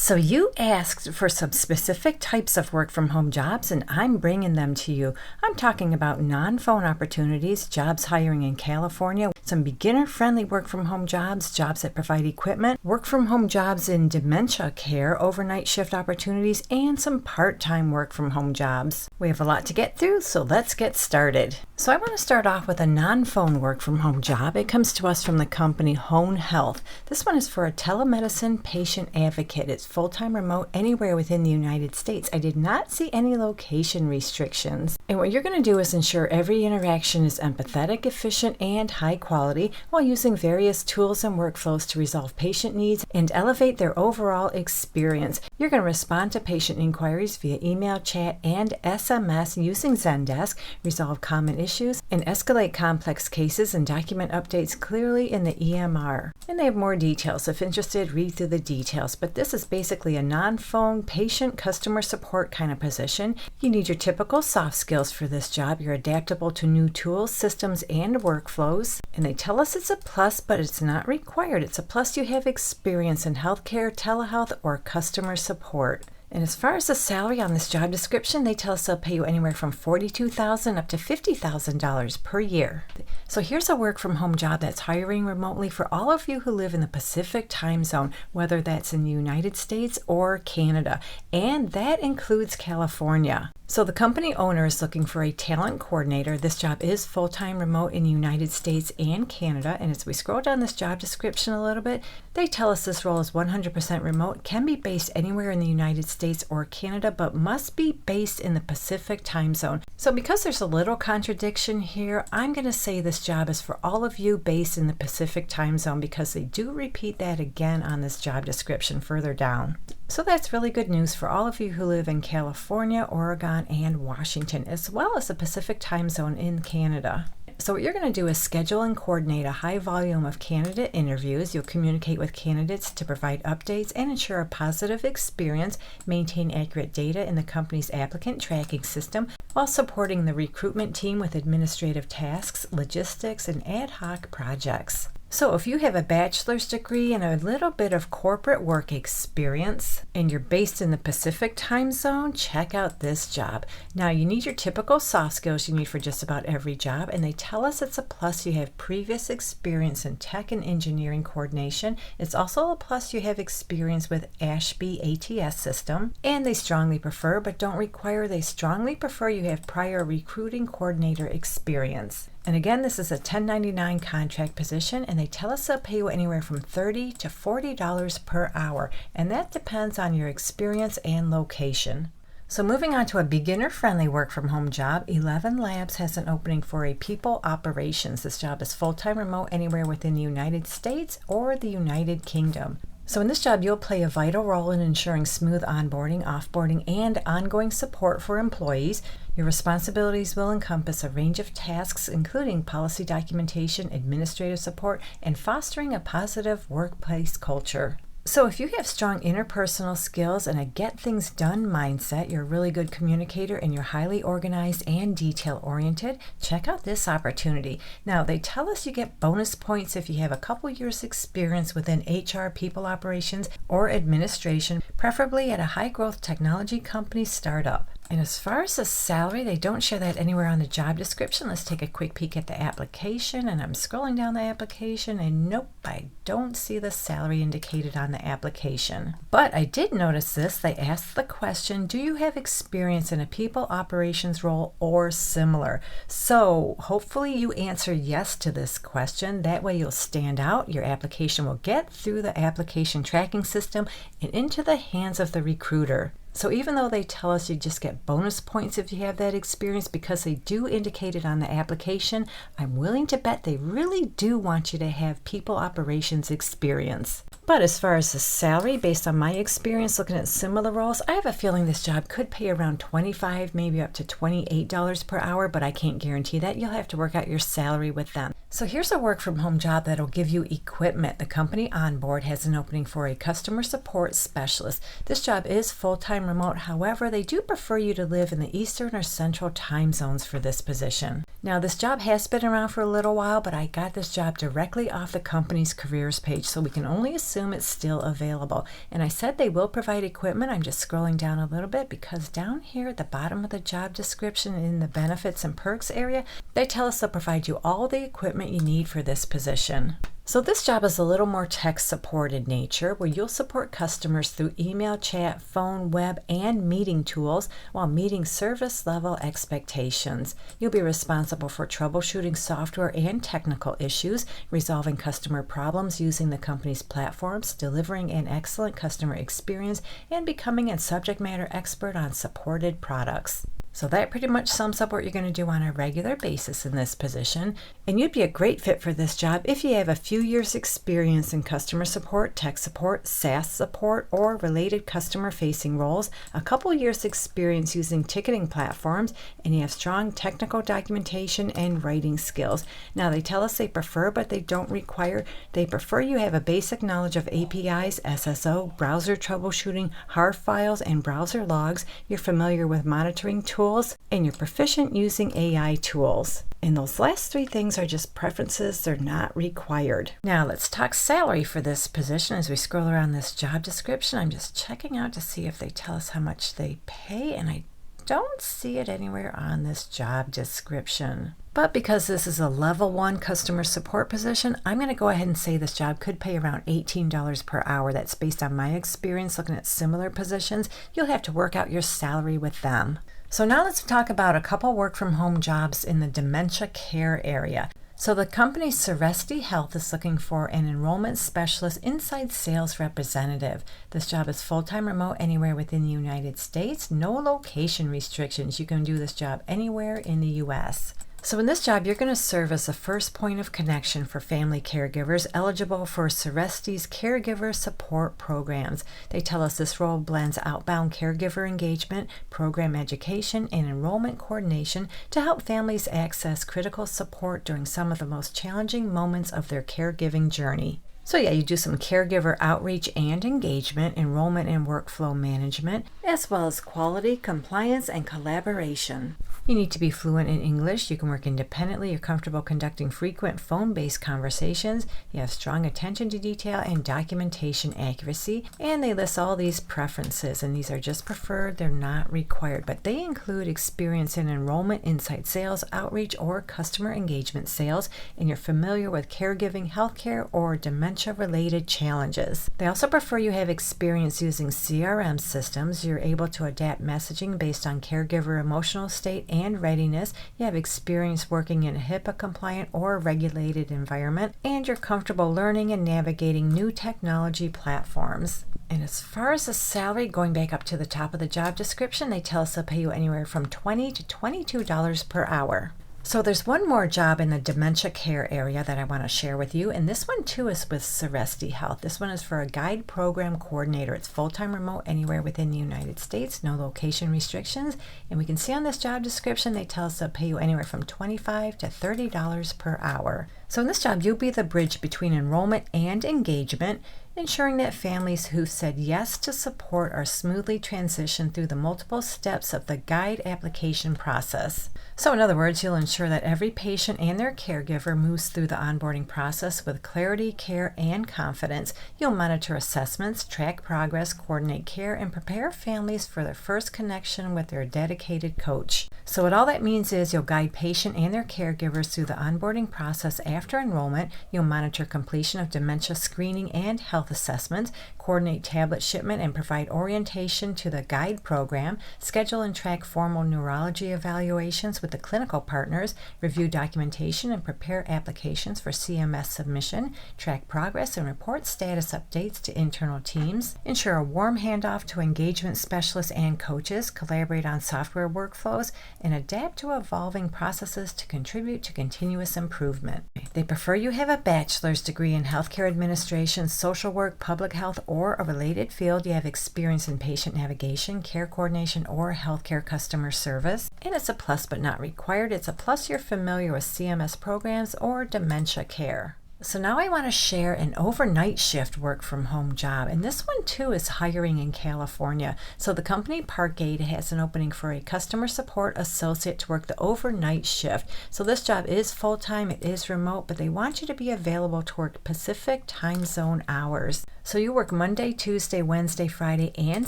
So you asked for some specific types of work from home jobs, and I'm bringing them to you. I'm talking about non-phone opportunities, jobs hiring in California, some beginner-friendly work from home jobs, jobs that provide equipment, work from home jobs in dementia care, overnight shift opportunities, and some part-time work from home jobs. We have a lot to get through, so let's get started. So I want to start off with a non-phone work from home job. It comes to us from the company Hone Health. This one is for a telemedicine patient advocate. It's full-time remote anywhere within the United States. I did not see any location restrictions. And what you're going to do is ensure every interaction is empathetic, efficient, and high quality while using various tools and workflows to resolve patient needs and elevate their overall experience. You're going to respond to patient inquiries via email, chat, and SMS using Zendesk, resolve common issues, and escalate complex cases and document updates clearly in the EMR. And they have more details. If interested, read through the details. But this is basically a non-phone patient customer support kind of position. You need your typical soft skills for this job. You're adaptable to new tools, systems, and workflows. And they tell us it's a plus, but it's not required. It's a plus you have experience in healthcare, telehealth, or customer support. And as far as the salary on this job description, they tell us they'll pay you anywhere from $42,000 up to $50,000 per year. So here's a work from home job that's hiring remotely for all of you who live in the Pacific time zone, whether that's in the United States or Canada. And that includes California. So the company owner is looking for a talent coordinator. This job is full-time remote in the United States and Canada. And as we scroll down this job description a little bit, they tell us this role is 100% remote, can be based anywhere in the United States or Canada, but must be based in the Pacific time zone. So because there's a little contradiction here, I'm going to say this job is for all of you based in the Pacific time zone because they do repeat that again on this job description further down. So that's really good news for all of you who live in California, Oregon, and Washington, as well as the Pacific time zone in Canada. So what you're going to do is schedule and coordinate a high volume of candidate interviews. You'll communicate with candidates to provide updates and ensure a positive experience, maintain accurate data in the company's applicant tracking system, while supporting the recruitment team with administrative tasks, logistics, and ad hoc projects. So if you have a bachelor's degree and a little bit of corporate work experience and you're based in the Pacific time zone, check out this job. Now you need your typical soft skills you need for just about every job, and they tell us it's a plus you have previous experience in tech and engineering coordination. It's also a plus you have experience with Ashby ATS system, and they strongly prefer, but don't require, they strongly prefer you have prior recruiting coordinator experience. And again, this is a 1099 contract position, and they tell us they'll pay you anywhere from $30 to $40 per hour, and that depends on your experience and location. So moving on to a beginner-friendly work-from-home job, 11 Labs has an opening for a people operations. This job is full-time remote anywhere within the United States or the United Kingdom. So in this job, you'll play a vital role in ensuring smooth onboarding, offboarding, and ongoing support for employees. Your responsibilities will encompass a range of tasks, including policy documentation, administrative support, and fostering a positive workplace culture. So if you have strong interpersonal skills and a get things done mindset, you're a really good communicator, and you're highly organized and detail-oriented, check out this opportunity. Now, they tell us you get bonus points if you have a couple years experience within HR, people operations, or administration, preferably at a high-growth technology company startup. And as far as the salary, they don't share that anywhere on the job description. Let's take a quick peek at the application, and I'm scrolling down the application, and nope, I don't see the salary indicated on the application. But I did notice this. They asked the question, do you have experience in a people operations role or similar? So hopefully you answer yes to this question. That way you'll stand out. Your application will get through the application tracking system and into the hands of the recruiter. So even though they tell us you just get bonus points if you have that experience, because they do indicate it on the application, I'm willing to bet they really do want you to have people operations experience. But as far as the salary, based on my experience looking at similar roles, I have a feeling this job could pay around $25, maybe up to $28 per hour, but I can't guarantee that. You'll have to work out your salary with them. So here's a work from home job that'll give you equipment. The company on board has an opening for a customer support specialist. This job is full-time remote. However, they do prefer you to live in the Eastern or Central time zones for this position. Now, this job has been around for a little while, but I got this job directly off the company's careers page, so we can only assume it's still available. And I said they will provide equipment. I'm just scrolling down a little bit because down here at the bottom of the job description in the benefits and perks area, they tell us they'll provide you all the equipment you need for this position. So this job is a little more tech support in nature, where you'll support customers through email, chat, phone, web, and meeting tools while meeting service level expectations. You'll be responsible for troubleshooting software and technical issues, resolving customer problems using the company's platforms, delivering an excellent customer experience, and becoming a subject matter expert on supported products. So that pretty much sums up what you're going to do on a regular basis in this position. And you'd be a great fit for this job if you have a few years experience in customer support, tech support, SaaS support, or related customer-facing roles, a couple years experience using ticketing platforms, and you have strong technical documentation and writing skills. Now, they tell us they prefer, but they don't require. They prefer you have a basic knowledge of APIs, SSO, browser troubleshooting, HAR files, and browser logs. You're familiar with monitoring tools, and you're proficient using AI tools. And those last three things are just preferences, they're not required. Now let's talk salary for this position. As we scroll around this job description, I'm just checking out to see if they tell us how much they pay, and I don't see it anywhere on this job description. But because this is a level 1 customer support position, I'm going to go ahead and say this job could pay around $18 per hour. That's based on my experience looking at similar positions. You'll have to work out your salary with them. So now let's talk about a couple work from home jobs in the dementia care area. So the company Ceresti-Health is looking for an enrollment specialist inside sales representative. This job is full-time remote anywhere within the United States. No location restrictions. You can do this job anywhere in the U.S. So in this job, you're going to serve as the first point of connection for family caregivers eligible for Ceresti's caregiver support programs. They tell us this role blends outbound caregiver engagement, program education, and enrollment coordination to help families access critical support during some of the most challenging moments of their caregiving journey. So yeah, you do some caregiver outreach and engagement, enrollment and workflow management, as well as quality, compliance, and collaboration. You need to be fluent in English. You can work independently. You're comfortable conducting frequent phone-based conversations. You have strong attention to detail and documentation accuracy. And they list all these preferences, and these are just preferred. They're not required, but they include experience in enrollment, inside sales, outreach, or customer engagement sales, and you're familiar with caregiving, healthcare, or dementia-related challenges. They also prefer you have experience using CRM systems. You're able to adapt messaging based on caregiver emotional state and readiness. You have experience working in a HIPAA-compliant or regulated environment, and you're comfortable learning and navigating new technology platforms. And as far as the salary, going back up to the top of the job description, they tell us they'll pay you anywhere from $20 to $22 per hour. So there's one more job in the dementia care area that I want to share with you, and this one too is with Ceresti-Health. This one is for a guide program coordinator. It's full-time remote anywhere within the United States, no location restrictions, and we can see on this job description they tell us they'll pay you anywhere from $25 to $30 per hour. So in this job, you'll be the bridge between enrollment and engagement, ensuring that families who said yes to support are smoothly transitioned through the multiple steps of the guide application process. So in other words, you'll ensure that every patient and their caregiver moves through the onboarding process with clarity, care, and confidence. You'll monitor assessments, track progress, coordinate care, and prepare families for their first connection with their dedicated coach. So what all that means is you'll guide patient and their caregivers through the onboarding process after enrollment. You'll monitor completion of dementia screening and health assessments, coordinate tablet shipment and provide orientation to the guide program, schedule and track formal neurology evaluations with the clinical partners, review documentation and prepare applications for CMS submission, track progress and report status updates to internal teams, ensure a warm handoff to engagement specialists and coaches, collaborate on software workflows, and adapt to evolving processes to contribute to continuous improvement. They prefer you have a bachelor's degree in healthcare administration, social work, public health, or a related field. You have experience in patient navigation, care coordination, or healthcare customer service. And it's a plus but not required. It's a plus you're familiar with CMS programs or dementia care. So now I want to share an overnight shift work from home job, and this one too is hiring in California. So the company Parkgate has an opening for a customer support associate to work the overnight shift. So this job is full-time, it is remote, but they want you to be available to work Pacific time zone hours. So you work Monday, Tuesday, Wednesday, Friday, and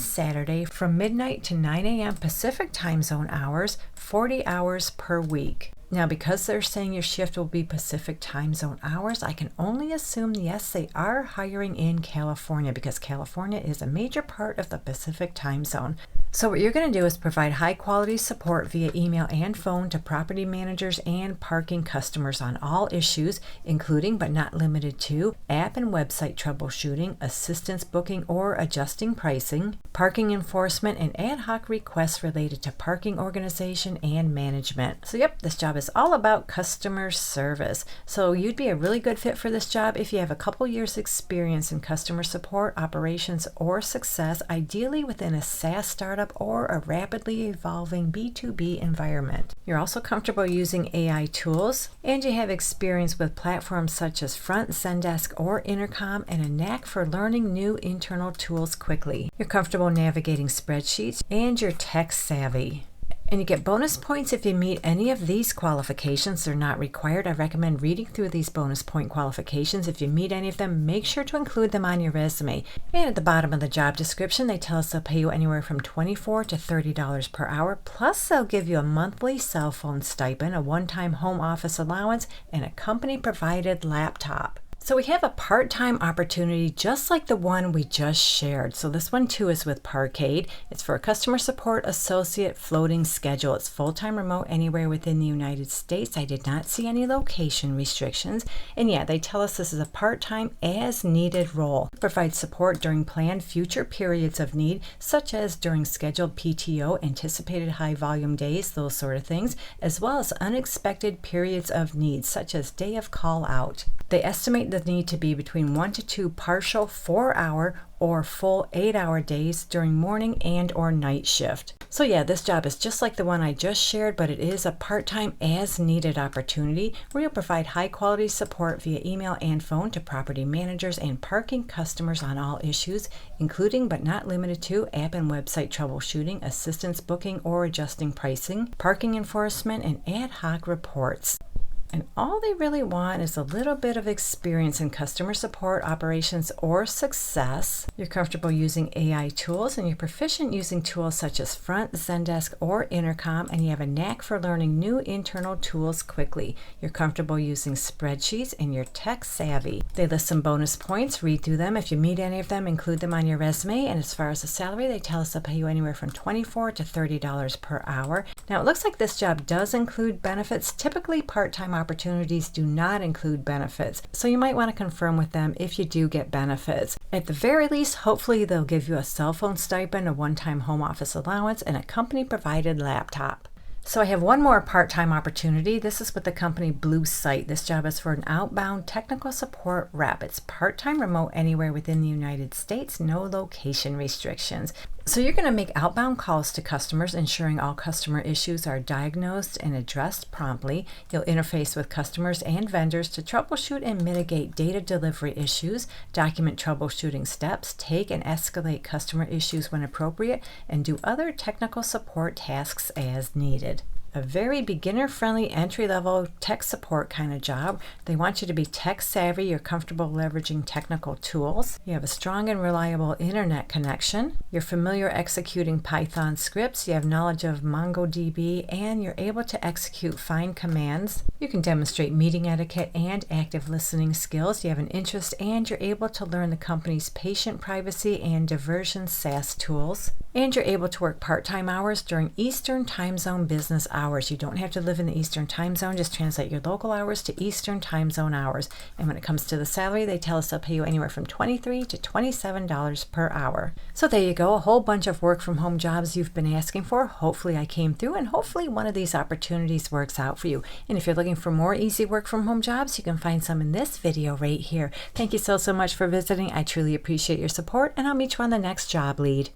Saturday from midnight to 9 a.m. Pacific time zone hours, 40 hours per week. Now, because they're saying your shift will be Pacific time zone hours, I can only assume, yes, they are hiring in California because California is a major part of the Pacific time zone. So what you're going to do is provide high quality support via email and phone to property managers and parking customers on all issues, including but not limited to app and website troubleshooting, assistance booking or adjusting pricing, parking enforcement, and ad hoc requests related to parking organization and management. So yep, this job is all about customer service. So you'd be a really good fit for this job if you have a couple years experience in customer support, operations, or success, ideally within a SaaS startup or a rapidly evolving B2B environment. You're also comfortable using AI tools, and you have experience with platforms such as Front, Zendesk, or Intercom, and a knack for learning new internal tools quickly. You're comfortable navigating spreadsheets, and you're tech savvy. And you get bonus points if you meet any of these qualifications. They're not required. I recommend reading through these bonus point qualifications. If you meet any of them, make sure to include them on your resume. And at the bottom of the job description, they tell us they'll pay you anywhere from $24 to $30 per hour. Plus, they'll give you a monthly cell phone stipend, a one-time home office allowance, and a company-provided laptop. So we have a part-time opportunity just like the one we just shared. So this one too is with Parkgate. It's for a customer support associate floating schedule. It's full-time remote anywhere within the United States. I did not see any location restrictions. And yeah, they tell us this is a part-time as needed role. It provides support during planned future periods of need, such as during scheduled PTO, anticipated high volume days, those sort of things, as well as unexpected periods of need, such as day of call out. They estimate the need to be between 1 to 2 partial 4-hour or full 8-hour days during morning and or night shift. So yeah, this job is just like the one I just shared, but it is a part-time as needed opportunity where you'll provide high quality support via email and phone to property managers and parking customers on all issues, including but not limited to app and website troubleshooting, assistance booking or adjusting pricing, parking enforcement, and ad hoc reports. And all they really want is a little bit of experience in customer support, operations, or success. You're comfortable using AI tools, and you're proficient using tools such as Front, Zendesk, or Intercom, and you have a knack for learning new internal tools quickly. You're comfortable using spreadsheets, and you're tech savvy. They list some bonus points. Read through them. If you meet any of them, include them on your resume. And as far as the salary, they tell us they'll pay you anywhere from $24 to $30 per hour. Now, it looks like this job does include benefits. Typically, part-time opportunities do not include benefits, so you might want to confirm with them if you do get benefits. At the very least, hopefully they'll give you a cell phone stipend, a one-time home office allowance, and a company-provided laptop. So I have one more part-time opportunity. This is with the company Blue Site. This job is for an outbound technical support rep. It's part-time remote anywhere within the United States, no location restrictions. So you're going to make outbound calls to customers, ensuring all customer issues are diagnosed and addressed promptly. You'll interface with customers and vendors to troubleshoot and mitigate data delivery issues, document troubleshooting steps, take and escalate customer issues when appropriate, and do other technical support tasks as needed. A very beginner-friendly, entry-level tech support kind of job. They want you to be tech savvy. You're comfortable leveraging technical tools. You have a strong and reliable internet connection. You're familiar executing Python scripts. You have knowledge of MongoDB, and you're able to execute fine commands. You can demonstrate meeting etiquette and active listening skills. You have an interest, and you're able to learn the company's patient privacy and diversion SaaS tools. And you're able to work part-time hours during Eastern Time Zone business hours. You don't have to live in the Eastern time zone. Just translate your local hours to Eastern time zone hours. And when it comes to the salary, they tell us they'll pay you anywhere from $23 to $27 per hour. So there you go, a whole bunch of work from home jobs you've been asking for. Hopefully I came through, and hopefully one of these opportunities works out for you. And if you're looking for more easy work from home jobs, you can find some in this video right here. Thank you so much for visiting. I truly appreciate your support, and I'll meet you on the next job lead.